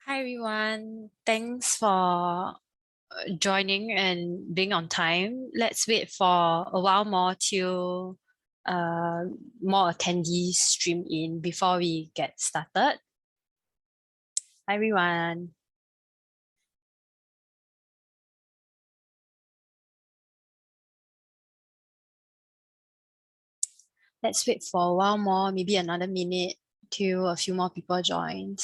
Hi everyone, thanks for joining and being on time. Let's wait for a while more till uh, more attendees stream in before we get started. Hi everyone. Let's wait for a while more, maybe another minute till a few more people join.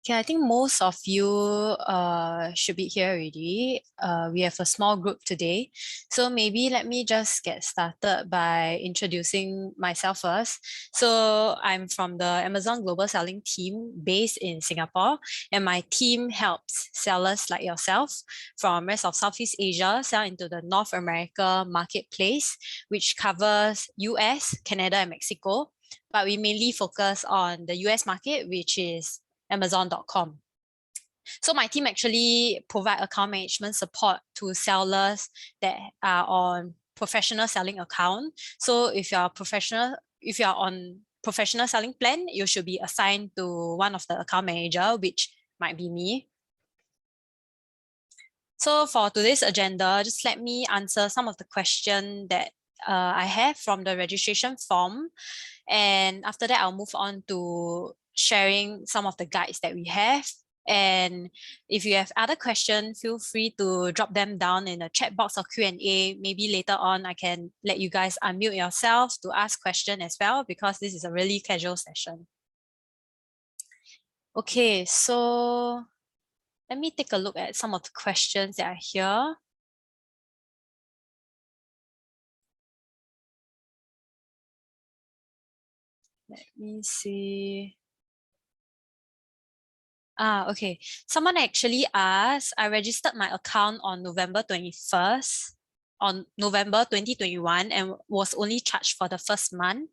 Okay, I think most of you should be here already. We have a small group today. So maybe let me just get started by introducing myself first. So I'm from the Amazon Global Selling team based in Singapore, and my team helps sellers like yourself from rest of Southeast Asia sell into the North America marketplace, which covers US, Canada, and Mexico. But we mainly focus on the US market, which is Amazon.com. So my team actually provide account management support to sellers that are on professional selling account. So if you're on professional selling plan, you should be assigned to one of the account manager, which might be me. So for today's agenda, just let me answer some of the questions that I have from the registration form. And after that, I'll move on to sharing some of the guides that we have. And if you have other questions, feel free to drop them down in the chat box or Q&A. Maybe later on, I can let you guys unmute yourself to ask questions as well, because this is a really casual session. Okay, so let me take a look at some of the questions that are here. Let me see. Okay. Someone actually asked, I registered my account on November 21st, on November 2021, and was only charged for the first month.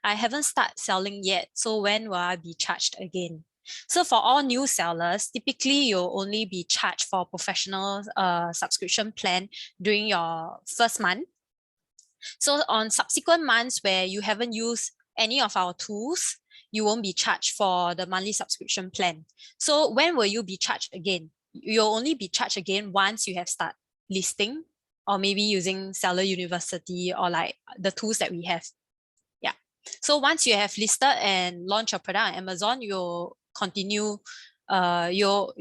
I haven't started selling yet, so when will I be charged again? So for all new sellers, typically you'll only be charged for professional subscription plan during your first month. So on subsequent months where you haven't used any of our tools, you won't be charged for the monthly subscription plan. So when will you be charged again? You'll only be charged again once you have started listing, or maybe using Seller University or like the tools that we have. Yeah. So once you have listed and launched your product on Amazon, you'll continue, you'll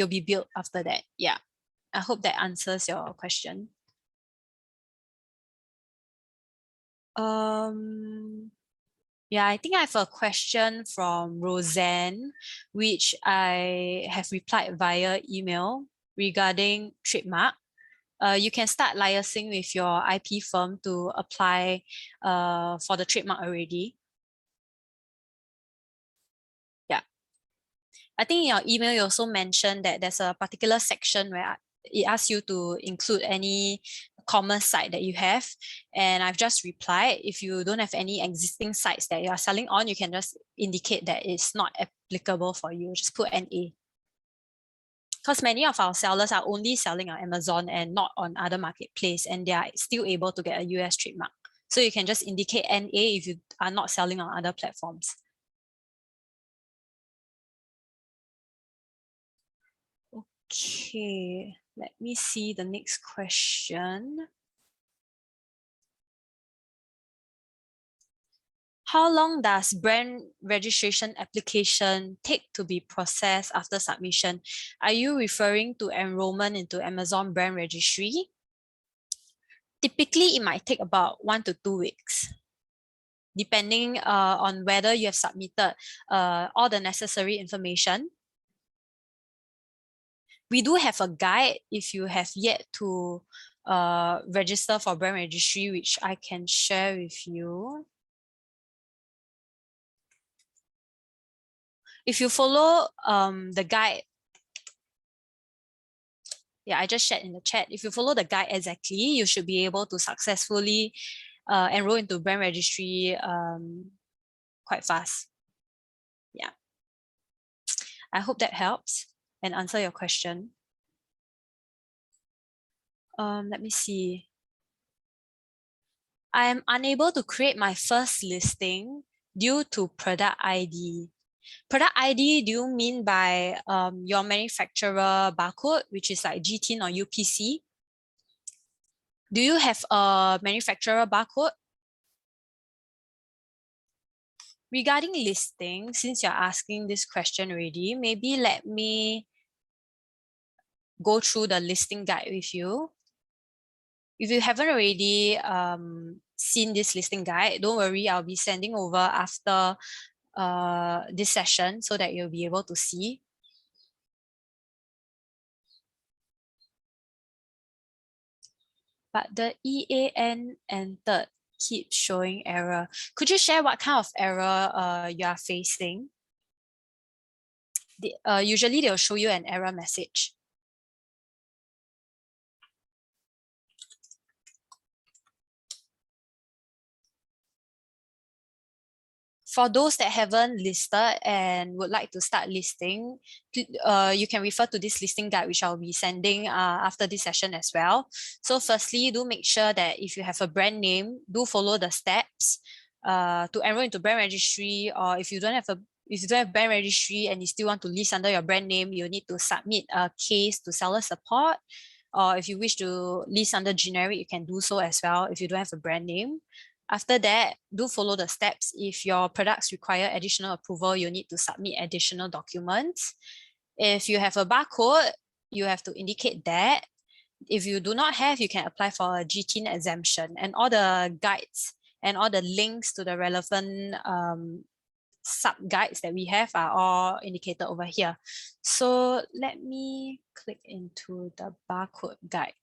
be billed after that. Yeah. I hope that answers your question. Yeah, I think I have a question from Roseanne, which I have replied via email regarding trademark. You can start liaising with your IP firm to apply for the trademark already. Yeah. I think in your email, you also mentioned that there's a particular section where it asks you to include any commerce site that you have. And I've just replied, if you don't have any existing sites that you are selling on, you can just indicate that it's not applicable for you. Just put NA. Because many of our sellers are only selling on Amazon and not on other marketplace, and they are still able to get a US trademark. So you can just indicate NA if you are not selling on other platforms. Okay, let me see the next question. How long does brand registration application take to be processed after submission? Are you referring to enrollment into Amazon brand registry? Typically, it might take about 1 to 2 weeks, depending on whether you have submitted all the necessary information. We do have a guide if you have yet to register for brand registry, which I can share with you. If you follow the guide, yeah, I just shared in the chat. If you follow the guide exactly, you should be able to successfully enroll into brand registry quite fast. Yeah. I hope that helps and answer your question. Let me see. I am unable to create my first listing due to product ID. Product ID, do you mean by your manufacturer barcode, which is like GTIN or UPC? Do you have a manufacturer barcode? Regarding listing, since you're asking this question already, maybe let me go through the listing guide with you. If you haven't already seen this listing guide, don't worry, I'll be sending over after this session so that you'll be able to see. But the EAN entered keeps showing error. Could you share what kind of error you are facing? Usually they'll show you an error message. For those that haven't listed and would like to start listing, you can refer to this listing guide, which I'll be sending after this session as well. So firstly, do make sure that if you have a brand name, do follow the steps to enroll into brand registry, or if you don't have brand registry and you still want to list under your brand name, you need to submit a case to seller support. Or if you wish to list under generic, you can do so as well if you don't have a brand name. After that, do follow the steps. If your products require additional approval, you need to submit additional documents. If you have a barcode, you have to indicate that. If you do not have, you can apply for a GTIN exemption, and all the guides and all the links to the relevant sub-guides that we have are all indicated over here. So let me click into the barcode guide.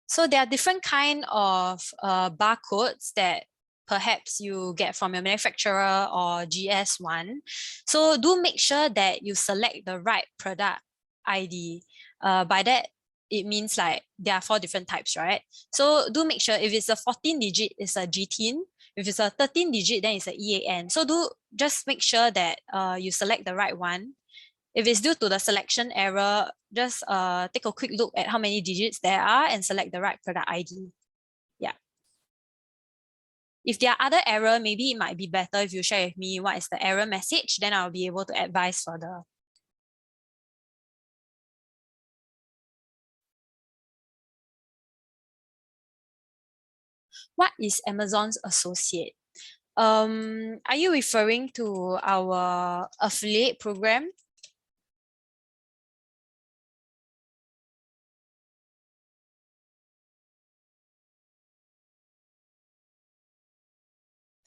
So there are different kind of barcodes that perhaps you get from your manufacturer or GS1. So do make sure that you select the right product ID. By that, it means like there are 4 different types, right? So do make sure if it's a 14 digit, it's a GTIN. If it's a 13 digit, then it's a EAN. So do just make sure that you select the right one. If it's due to the selection error, just take a quick look at how many digits there are and select the right product ID. Yeah. If there are other error, maybe it might be better if you share with me what is the error message, then I'll be able to advise further. What is Amazon's associate? Are you referring to our affiliate program?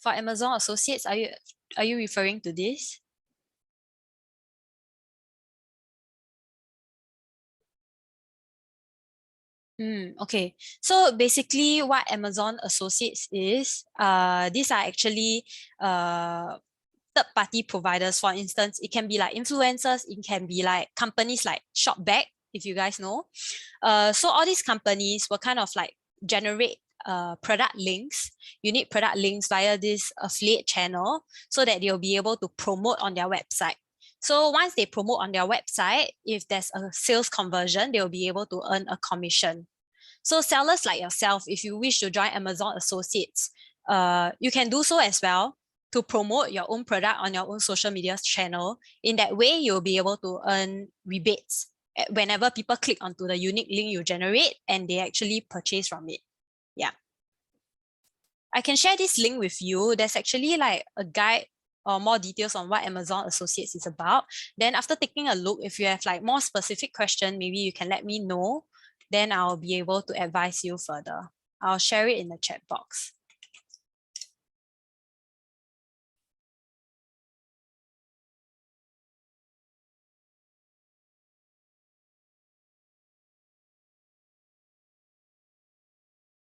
For Amazon associates, are you referring to this? Okay, so basically what Amazon Associates is, these are actually third-party providers. For instance, it can be like influencers, it can be like companies like Shopback, if you guys know. So all these companies will kind of like generate product links, unique product links via this affiliate channel so that they'll be able to promote on their website. So once they promote on their website, if there's a sales conversion, they'll be able to earn a commission. So sellers like yourself, if you wish to join Amazon Associates, you can do so as well to promote your own product on your own social media channel. In that way, you'll be able to earn rebates whenever people click onto the unique link you generate and they actually purchase from it. Yeah. I can share this link with you. There's actually like a guide or more details on what Amazon Associates is about. Then after taking a look, if you have like more specific question, maybe you can let me know. Then I'll be able to advise you further. I'll share it in the chat box.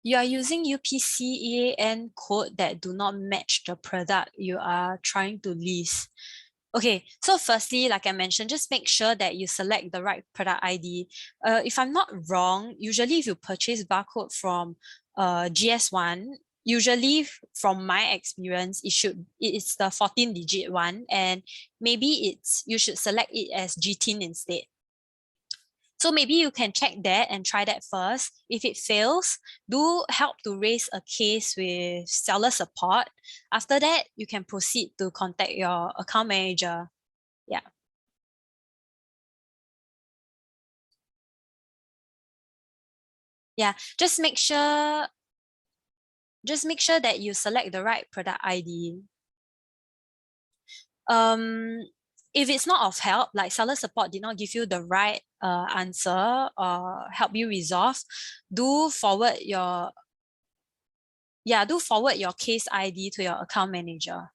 You are using UPC EAN code that do not match the product you are trying to list. Okay, so firstly, like I mentioned, just make sure that you select the right product ID. If I'm not wrong, usually if you purchase barcode from GS1, usually from my experience, it's the 14-digit one, and maybe you should select it as GTIN instead. So maybe you can check that and try that first. If it fails, do help to raise a case with seller support. After that, you can proceed to contact your account manager. Yeah. Yeah, just make sure that you select the right product ID. Um, if it's not of help, like seller support did not give you the right answer or help you resolve, do forward your case ID to your account manager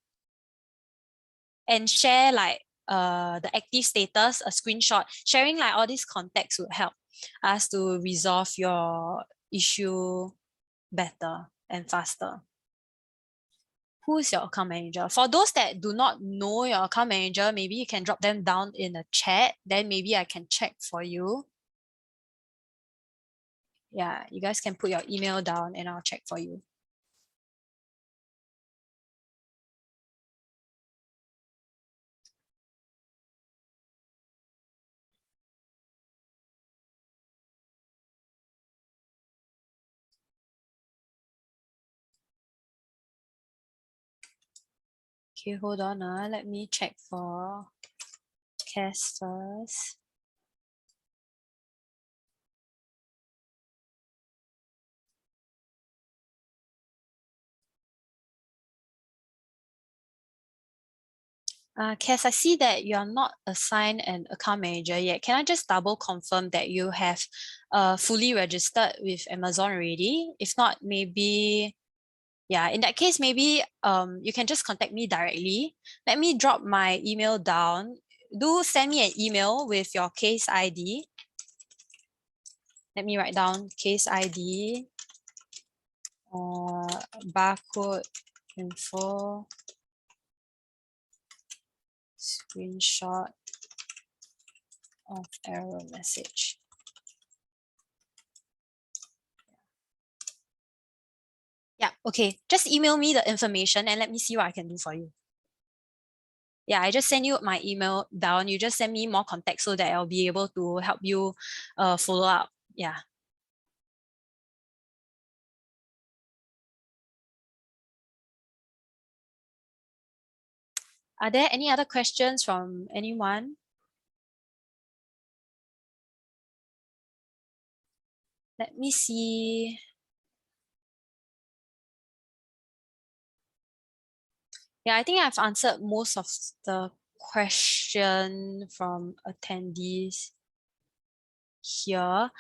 and share like the active status, a screenshot. Sharing like all these contacts would help us to resolve your issue better and faster. Who is your account manager? For those that do not know your account manager, maybe you can drop them down in the chat. Then maybe I can check for you. Yeah, you guys can put your email down and I'll check for you. Okay, hold on. Let me check for Cass first. Cass, I see that you are not assigned an account manager yet. Can I just double confirm that you have fully registered with Amazon already? If not, maybe, yeah, in that case, maybe you can just contact me directly. Let me drop my email down. Do send me an email with your case ID. Let me write down case ID, barcode info, screenshot of error message. Yeah, okay. Just email me the information and let me see what I can do for you. Yeah, I just send you my email down. You just send me more context so that I'll be able to help you follow up. Yeah. Are there any other questions from anyone? Let me see. Yeah, I think I've answered most of the question from attendees here.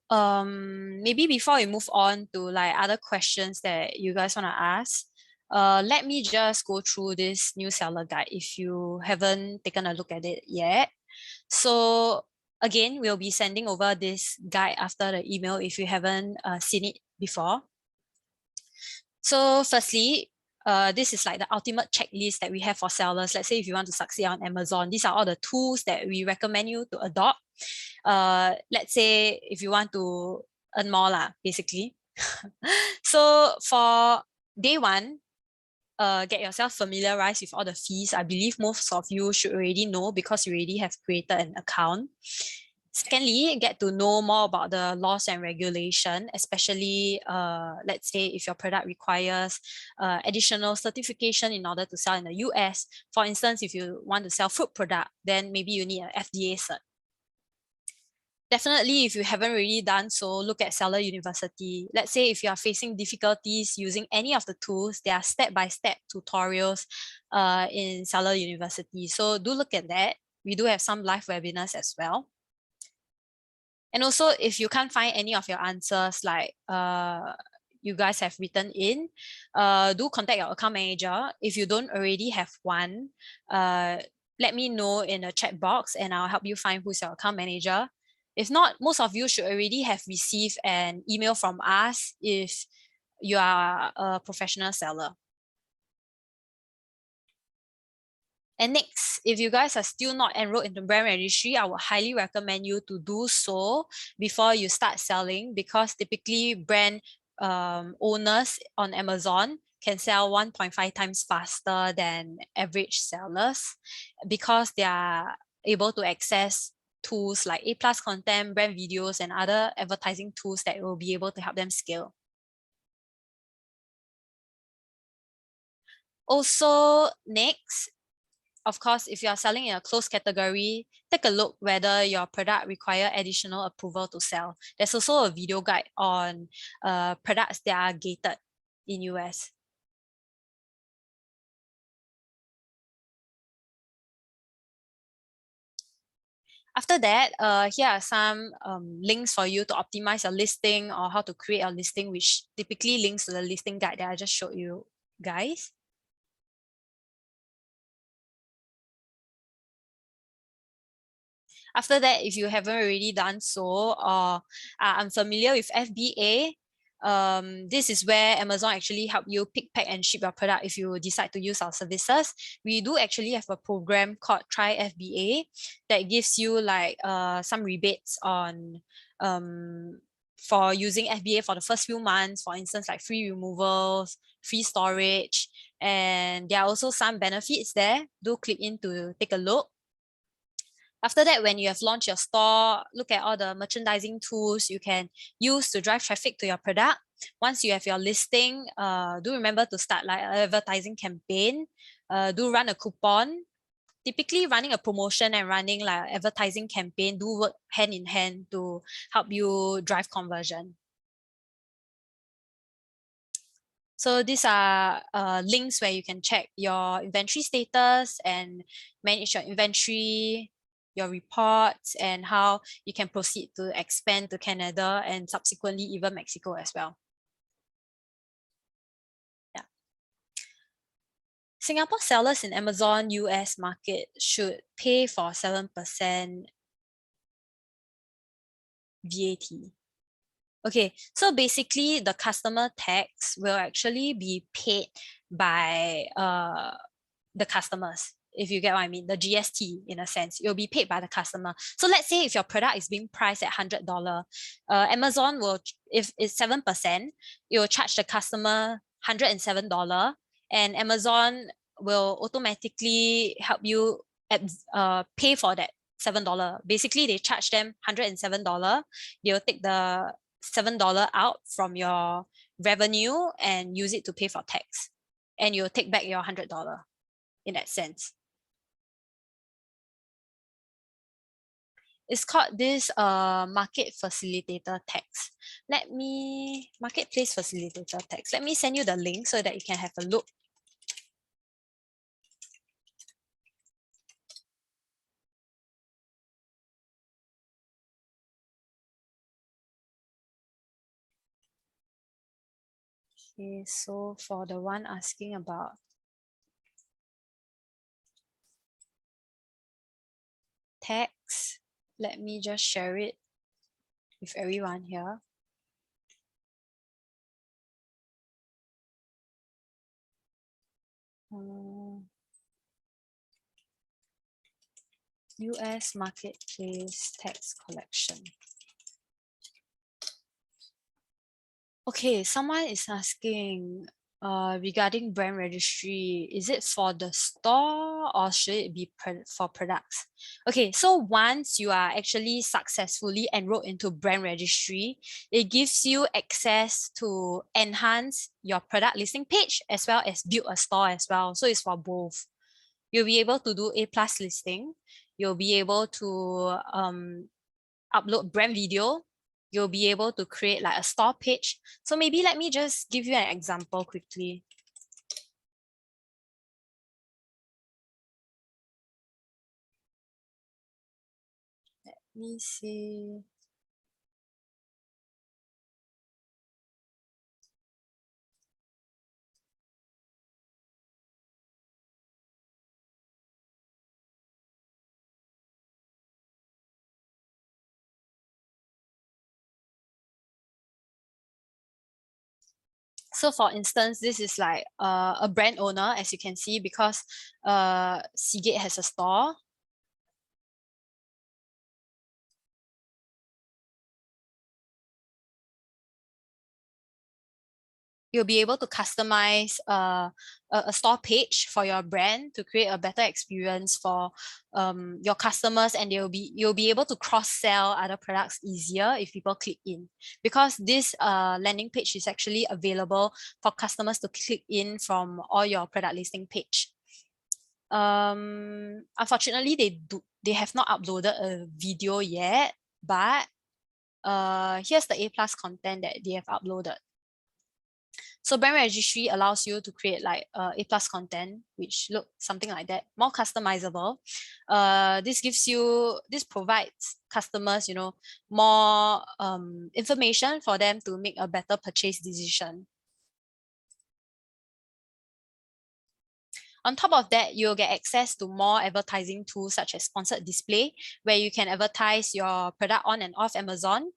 Maybe before we move on to like other questions that you guys want to ask, let me just go through this new seller guide if you haven't taken a look at it yet. So again, we'll be sending over this guide after the email if you haven't seen it before. So firstly, this is like the ultimate checklist that we have for sellers. Let's say if you want to succeed on Amazon, these are all the tools that we recommend you to adopt. Let's say if you want to earn more lah, basically. So for day one, get yourself familiarized with all the fees. I believe most of you should already know because you already have created an account. Secondly, get to know more about the laws and regulation, especially let's say if your product requires additional certification in order to sell in the US. For instance, if you want to sell food product, then maybe you need an FDA cert. Definitely, if you haven't already done so, look at Seller University. Let's say if you are facing difficulties using any of the tools, there are step-by-step tutorials in Seller University. So do look at that. We do have some live webinars as well. And also, if you can't find any of your answers, like you guys have written in, do contact your account manager. If you don't already have one, let me know in the chat box and I'll help you find who's your account manager. If not, most of you should already have received an email from us if you are a professional seller. And next, if you guys are still not enrolled in the brand registry, I would highly recommend you to do so before you start selling, because typically brand owners on Amazon can sell 1.5 times faster than average sellers because they are able to access tools like A+ content, brand videos, and other advertising tools that will be able to help them scale. Also, next, of course, if you are selling in a closed category, take a look whether your product require additional approval to sell. There's also a video guide on products that are gated in US. After that, here are some links for you to optimize your listing or how to create a listing, which typically links to the listing guide that I just showed you guys. After that, if you haven't already done so or are unfamiliar with FBA, this is where Amazon actually help you pick, pack, and ship your product if you decide to use our services. We do actually have a program called Try FBA that gives you like some rebates on for using FBA for the first few months, for instance, like free removals, free storage, and there are also some benefits there. Do click in to take a look. After that, when you have launched your store, look at all the merchandising tools you can use to drive traffic to your product. Once you have your listing, do remember to start like an advertising campaign. Do run a coupon. Typically, running a promotion and running like an advertising campaign do work hand in hand to help you drive conversion. So these are links where you can check your inventory status and manage your inventory, your reports, and how you can proceed to expand to Canada and subsequently even Mexico as well. Yeah. Singapore sellers in Amazon US market should pay for 7% VAT. Okay, so basically the customer tax will actually be paid by the customers, if you get what I mean, the GST in a sense, it will be paid by the customer. So let's say if your product is being priced at $100, Amazon will, if it's 7%, it will charge the customer $107, and Amazon will automatically help you pay for that $7. Basically, they charge them $107. They'll take the $7 out from your revenue and use it to pay for tax, and you'll take back your $100 in that sense. It's called this market facilitator tax. Marketplace facilitator tax. Let me send you the link so that you can have a look. Okay, so for the one asking about tax, let me just share it with everyone here. US marketplace tax collection. Okay, someone is asking regarding brand registry, is it for the store or should it be for products? Okay, so once you are actually successfully enrolled into brand registry, it gives you access to enhance your product listing page as well as build a store as well. So it's for both. You'll be able to do A+ listing. You'll be able to upload brand video. You'll be able to create like a store page. So maybe let me just give you an example quickly. Let me see. So for instance, this is like a brand owner, as you can see, because Seagate has a store. you'll be able to customize a store page for your brand to create a better experience for your customers, and you'll be able to cross-sell other products easier if people click in, because this landing page is actually available for customers to click in from all your product listing page. Unfortunately, they have not uploaded a video yet, but here's the A+ content that they have uploaded. So brand registry allows you to create like A+ content, which look something like that, more customizable. This provides customers, more information for them to make a better purchase decision. On top of that, you'll get access to more advertising tools such as sponsored display, where you can advertise your product on and off Amazon.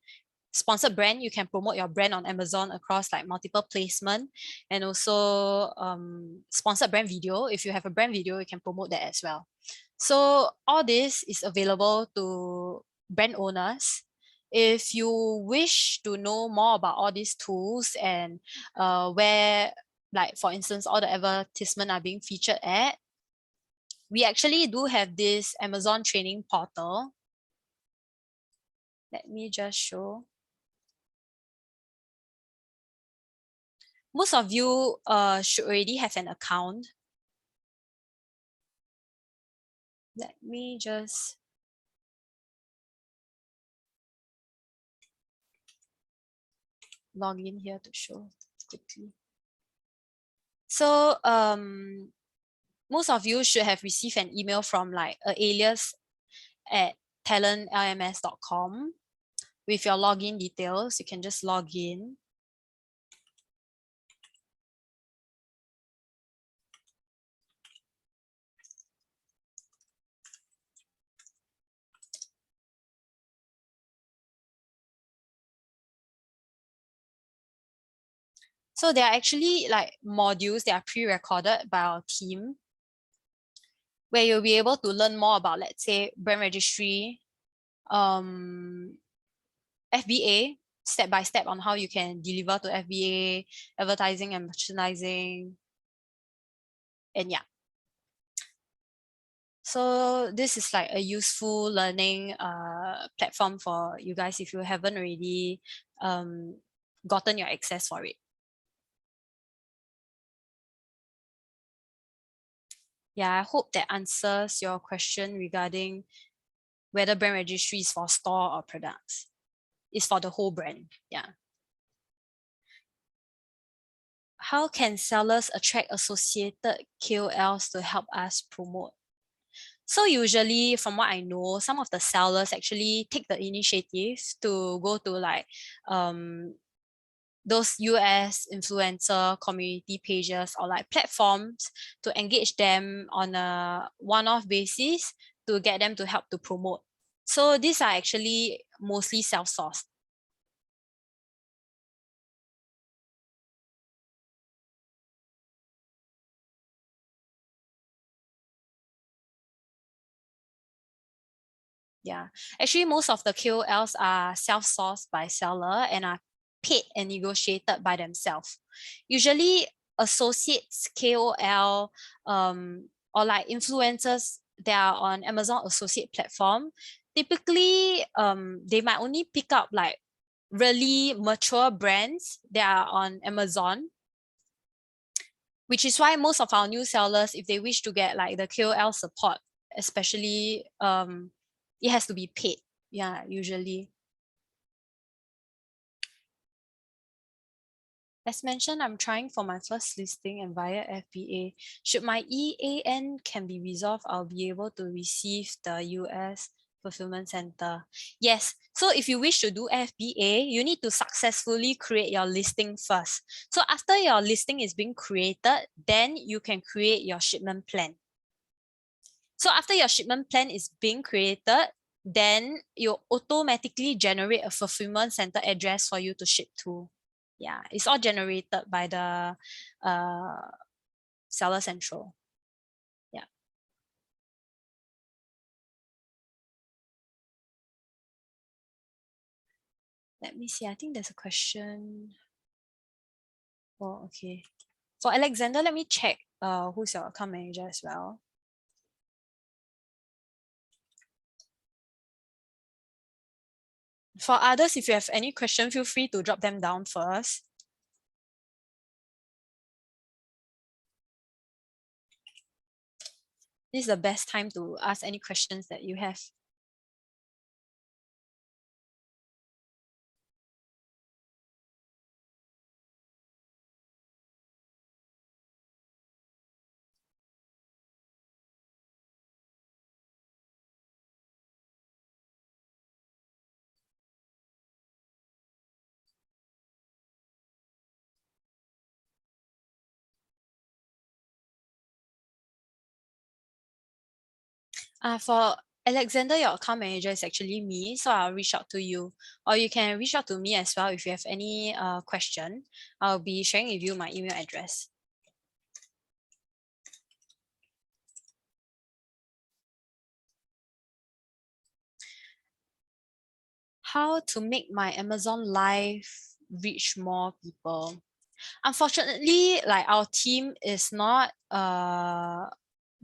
Sponsored brand, you can promote your brand on Amazon across like multiple placement, and also sponsored brand video. If you have a brand video, you can promote that as well. So all this is available to brand owners. If you wish to know more about all these tools and where, like for instance, all the advertisement are being featured at, we actually do have this Amazon training portal. Let me just show. Most of you should already have an account. Let me just log in here to show quickly. So most of you should have received an email from like an alias at talentlms.com with your login details. You can just log in. So there are actually like modules that are pre-recorded by our team, where you'll be able to learn more about, let's say, brand registry, FBA, step by step on how you can deliver to FBA, advertising and merchandising, and yeah. So this is like a useful learning platform for you guys if you haven't already gotten your access for it. Yeah, I hope that answers your question regarding whether brand registry is for store or products. It's for the whole brand. Yeah. How can sellers attract associated KOLs to help us promote? So usually, from what I know, some of the sellers actually take the initiative to go to like those US influencer community pages or like platforms to engage them on a one-off basis to get them to help to promote. So these are actually mostly self-sourced. Yeah, actually most of the KOLs are self-sourced by seller and are paid and negotiated by themselves. Usually associates KOL or like influencers that are on Amazon associate platform, typically they might only pick up like really mature brands that are on Amazon, which is why most of our new sellers, if they wish to get like the KOL support, especially it has to be paid. Yeah, usually. As mentioned, I'm trying for my first listing and via FBA. Should my EAN can be resolved, I'll be able to receive the US fulfillment center. Yes. So if you wish to do FBA, you need to successfully create your listing first. So after your listing is being created, then you can create your shipment plan. So after your shipment plan is being created, then you automatically generate a fulfillment center address for you to ship to. Yeah, it's all generated by the Seller Central. Yeah. Let me see. I think there's a question. Oh, okay. For Alexander, let me check who's your account manager as well. For others, if you have any question, feel free to drop them down first. This is the best time to ask any questions that you have. For Alexander, your account manager is actually me, so I'll reach out to you. Or you can reach out to me as well if you have any question. I'll be sharing with you my email address. How to make my Amazon Live reach more people? Unfortunately, like our team is not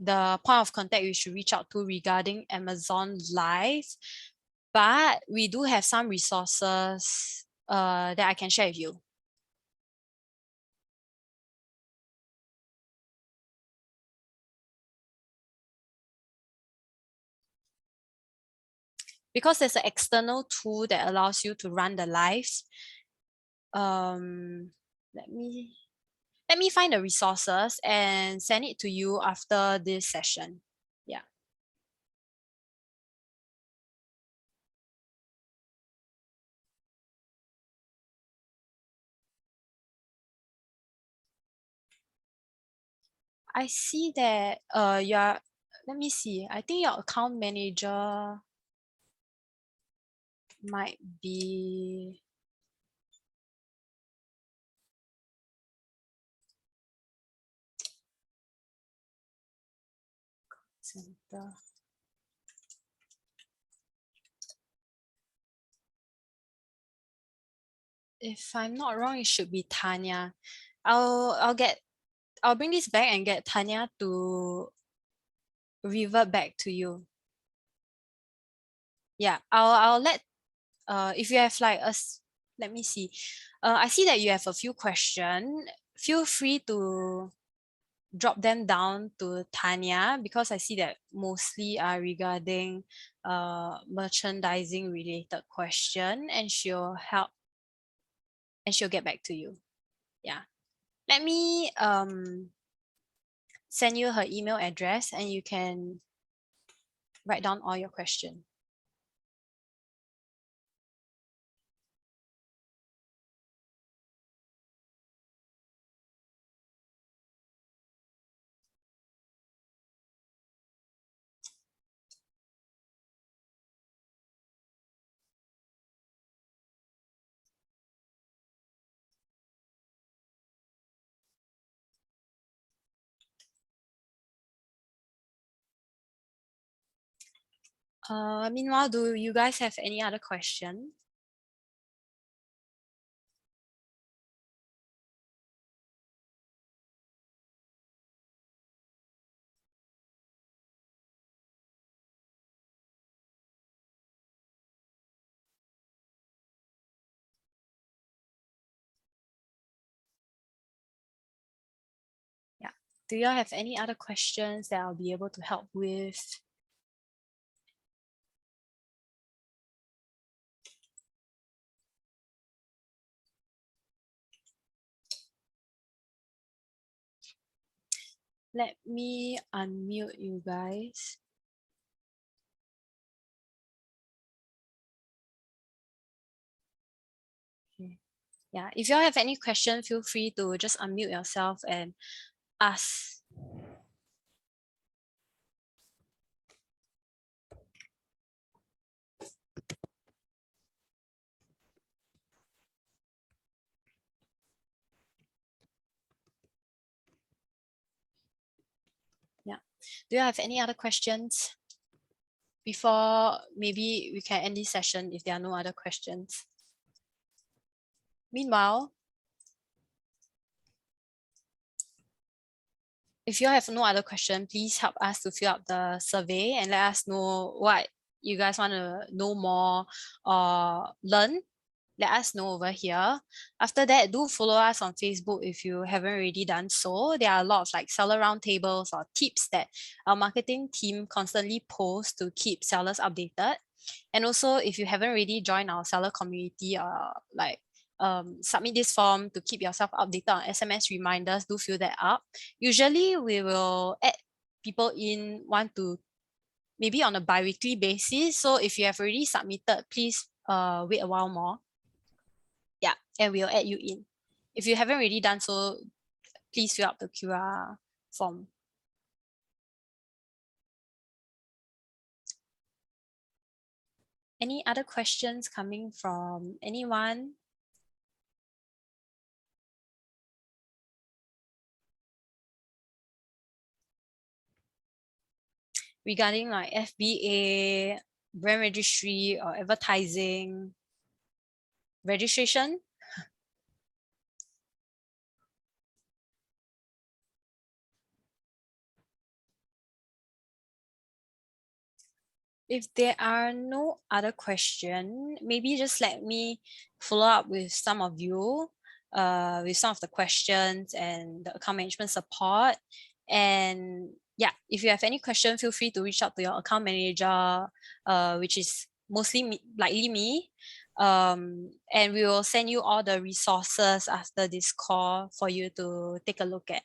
the point of contact you should reach out to regarding Amazon Live, but we do have some resources that I can share with you. Because there's an external tool that allows you to run the lives. Um, let me find the resources and send it to you after this session. Yeah. I see that let me see. I think your account manager might be center. If I'm not wrong, it should be Tanya. I'll bring this back and get Tanya to revert back to you. Yeah, I'll let if you have like let me see. I see that you have a few questions. Feel free to drop them down to Tanya because I see that mostly are regarding merchandising related question, and she'll help and she'll get back to you. Yeah. Let me send you her email address and you can write down all your questions. Meanwhile, do you guys have any other question? Yeah. Do you all have any other questions that I'll be able to help with? Let me unmute you guys. Okay. Yeah, if you all have any question, feel free to just unmute yourself and ask. Yeah. Do you have any other questions? Before maybe we can end this session if there are no other questions. Meanwhile, if you have no other question, please help us to fill up the survey and let us know what you guys want to know more or learn. Let us know over here. After that, do follow us on Facebook if you haven't already done so. There are a lot of like seller roundtables or tips that our marketing team constantly posts to keep sellers updated. And also, if you haven't already joined our seller community or submit this form to keep yourself updated on SMS reminders, do fill that up. Usually we will add people in maybe on a bi-weekly basis. So if you have already submitted, please wait a while more. Yeah, and we'll add you in. If you haven't already done so, please fill up the QR form. Any other questions coming from anyone? Regarding like FBA, brand registry or advertising, registration? If there are no other questions, maybe just let me follow up with some of you with some of the questions and the account management support. And yeah, if you have any question, feel free to reach out to your account manager, which is likely me. And we will send you all the resources after this call for you to take a look at.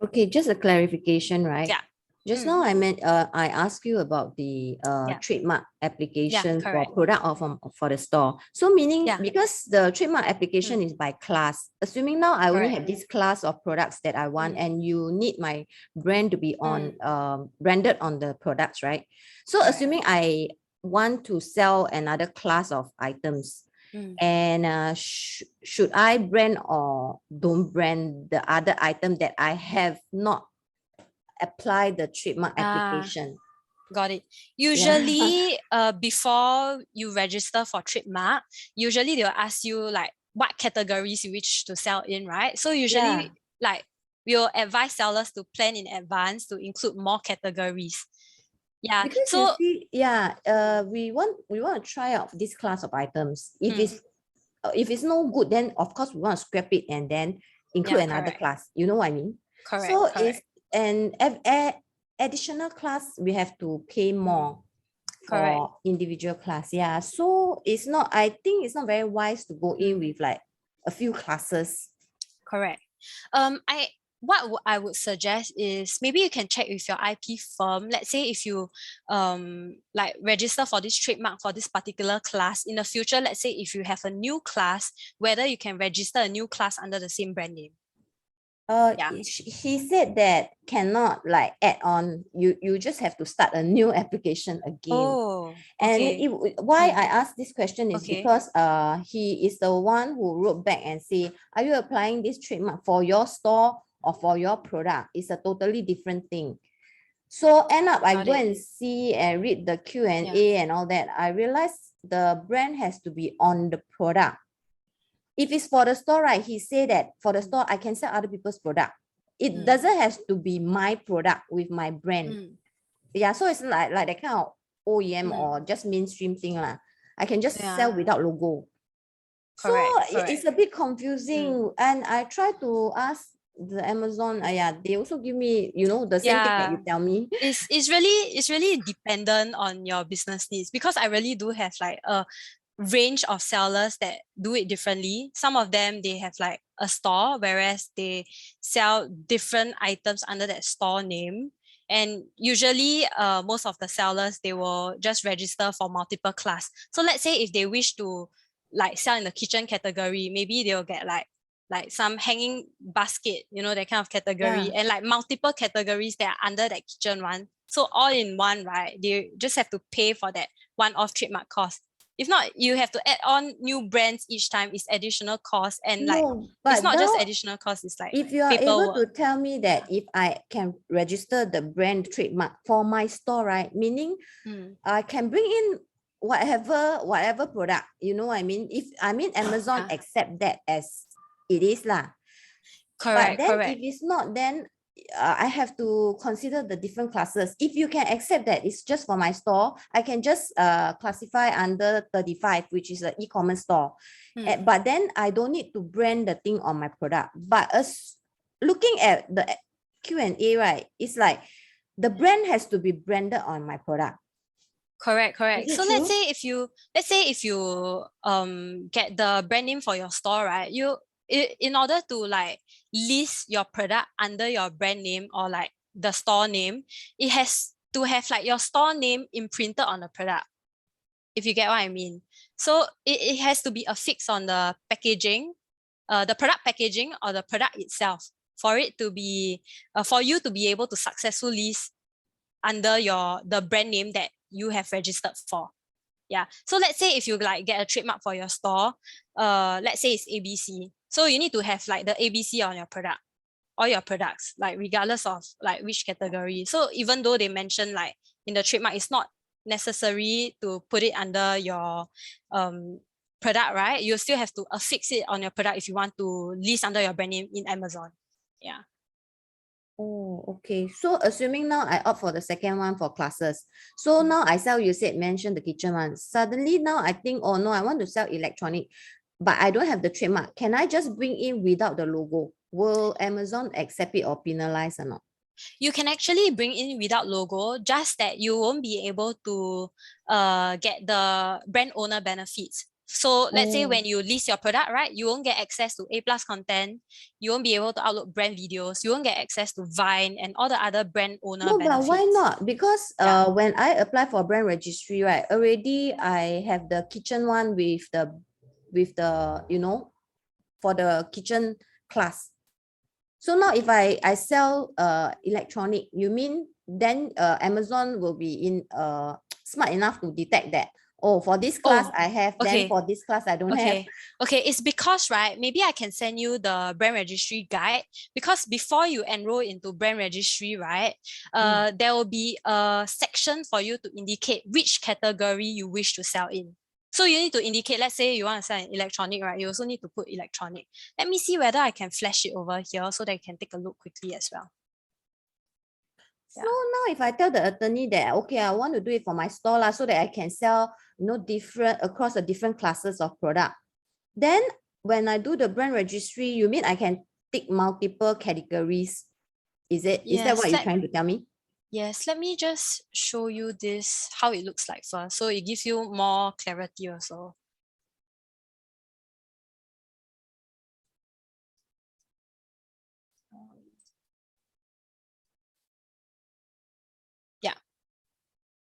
Okay, just a clarification, right? Yeah. Just now I asked you about the trademark application for product or for the store. So meaning because the trademark application is by class, assuming now I only have this class of products that I want and you need my brand to be on branded on the products, right? So assuming I want to sell another class of items, and should I brand or don't brand the other item that I have not apply the trademark application? Got it. Usually, before you register for trademark, usually they'll ask you like what categories you wish to sell in, right? So usually, like we'll advise sellers to plan in advance to include more categories. Yeah. Because so you see, we want to try out this class of items. If it's no good, then of course we want to scrap it and then include another class. You know what I mean? So it's an additional class, we have to pay more for individual class. Yeah, so it's not, I think it's not very wise to go in with like a few classes. Correct. What I would suggest is maybe you can check with your IP firm. Let's say if you like register for this trademark for this particular class in the future, let's say if you have a new class, whether you can register a new class under the same brand name. He said that cannot like add on, you just have to start a new application again. Why I asked this question is because he is the one who wrote back and say, are you applying this trademark for your store or for your product? It's a totally different thing. So end up I go and see and read the Q&A and all that. I realized the brand has to be on the product. If it's for the store, right, he said that for the store, I can sell other people's product. It doesn't have to be my product with my brand. Yeah, so it's like that kind of OEM or just mainstream thing. I can just sell without logo. Correct. It's a bit confusing. And I try to ask the Amazon, they also give me, the same thing that you tell me. It's really dependent on your business needs, because I really do have like a range of sellers that do it differently. Some of them, they have like a store, whereas they sell different items under that store name. And usually most of the sellers, they will just register for multiple class. So let's say if they wish to like sell in the kitchen category, maybe they'll get like some hanging basket, that kind of category, and like multiple categories that are under that kitchen one. So all in one, right? They just have to pay for that one-off trademark cost. If not, you have to add on new brands each time. It's additional cost, and it's not just additional cost. It's like if you are able to tell me that if I can register the brand trademark for my store, right? Meaning I can bring in whatever product. You know what I mean? If Amazon accept that as it is lah. Correct. But then if it's not, then I have to consider the different classes. If you can accept that it's just for my store, I can just classify under 35, which is an e-commerce store. But then I don't need to brand the thing on my product. But as looking at the Q&A, right, it's like the brand has to be branded on my product. Correct. So true? let's say if you get the brand name for your store, right? In order to like list your product under your brand name or like the store name, it has to have like your store name imprinted on the product, if you get what I mean. So it has to be affixed on the packaging, the product packaging or the product itself for it to be for you to be able to successfully list under the brand name that you have registered for. Yeah. So let's say if you like get a trademark for your store, let's say it's ABC. So you need to have like the ABC on your product, all your products, like regardless of like which category. So even though they mention like in the trademark, it's not necessary to put it under your product, right? You still have to affix it on your product if you want to list under your brand name in Amazon. Yeah. Oh, okay. So assuming now I opt for the second one for classes. So now I sell, you said, mention the kitchen one. Suddenly now I think, oh no, I want to sell electronic, but I don't have the trademark. Can I just bring in without the logo? Will Amazon accept it or penalize or not? You can actually bring in without logo, just that you won't be able to get the brand owner benefits. So let's say when you list your product, right, you won't get access to A+ content. You won't be able to upload brand videos. You won't get access to Vine and all the other brand owner benefits. But why not? Because when I apply for brand registry, right, already I have the kitchen one with the you know, for the kitchen class. So now if I sell electronic, you mean then Amazon will be in smart enough to detect that, oh, for this class I have, then for this class I don't have. Okay, it's because, right, maybe I can send you the brand registry guide, because before you enroll into brand registry, right, there will be a section for you to indicate which category you wish to sell in. So you need to indicate, let's say you want to sell an electronic, right? You also need to put electronic. Let me see whether I can flash it over here so that you can take a look quickly as well. So now if I tell the attorney that, okay, I want to do it for my store lah, so that I can sell, you know, different across the different classes of product, then when I do the brand registry, you mean I can tick multiple categories? Is that what you're trying to tell me? Yes, let me just show you this, how it looks like first. So it gives you more clarity also.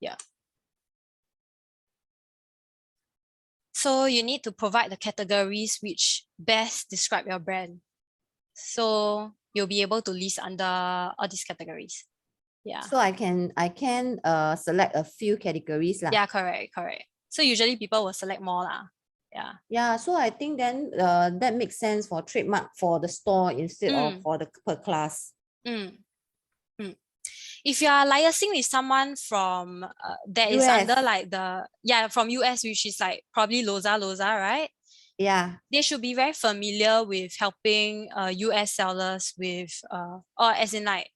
Yeah. So you need to provide the categories which best describe your brand. So you'll be able to list under all these categories. Yeah. So I can select a few categories lah. Yeah, correct. So usually people will select more lah. Yeah. Yeah, so I think then that makes sense for trademark for the store instead of for the per class. If you are liaising with someone from that is under like from US, which is like probably Loza, right? Yeah. They should be very familiar with helping US sellers with or as in like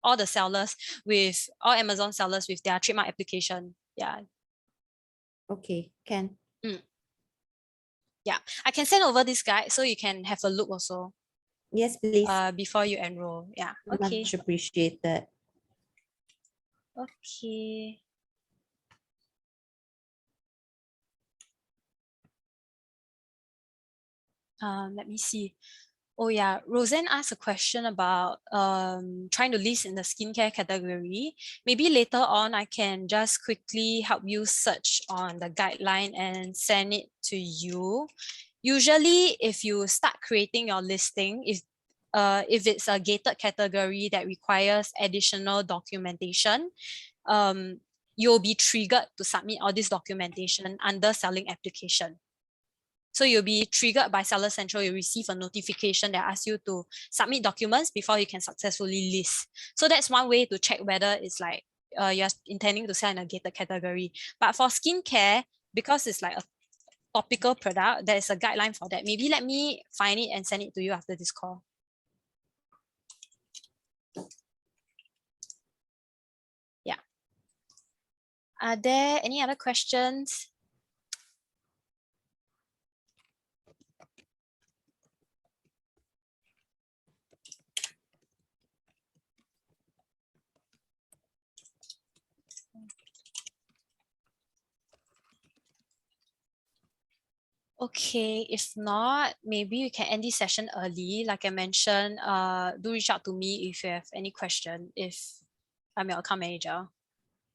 all the sellers with all Amazon sellers with their trademark application. Yeah. Okay, can. Yeah, I can send over this guide so you can have a look also. Yes, please. Before you enroll. Yeah. Okay. Much appreciated. Okay. Let me see. Oh yeah, Roseanne asked a question about trying to list in the skincare category. Maybe later on I can just quickly help you search on the guideline and send it to you. Usually, if you start creating your listing, if it's a gated category that requires additional documentation, you'll be triggered to submit all this documentation under selling application. So you'll be triggered by Seller Central. You receive a notification that asks you to submit documents before you can successfully list. So that's one way to check whether it's like you're intending to sell in a gated category. But for skincare, because it's like a topical product, there is a guideline for that. Maybe let me find it and send it to you after this call. Yeah. Are there any other questions? Okay, if not, maybe we can end this session early. Like I mentioned, do reach out to me if you have any question, if I'm your account manager.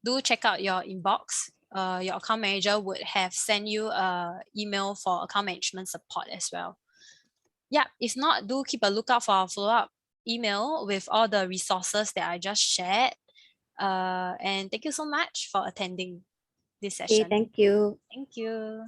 Do check out your inbox. Your account manager would have sent you an email for account management support as well. Yeah, if not, do keep a lookout for our follow-up email with all the resources that I just shared. And thank you so much for attending this Okay, session. thank you. Thank you.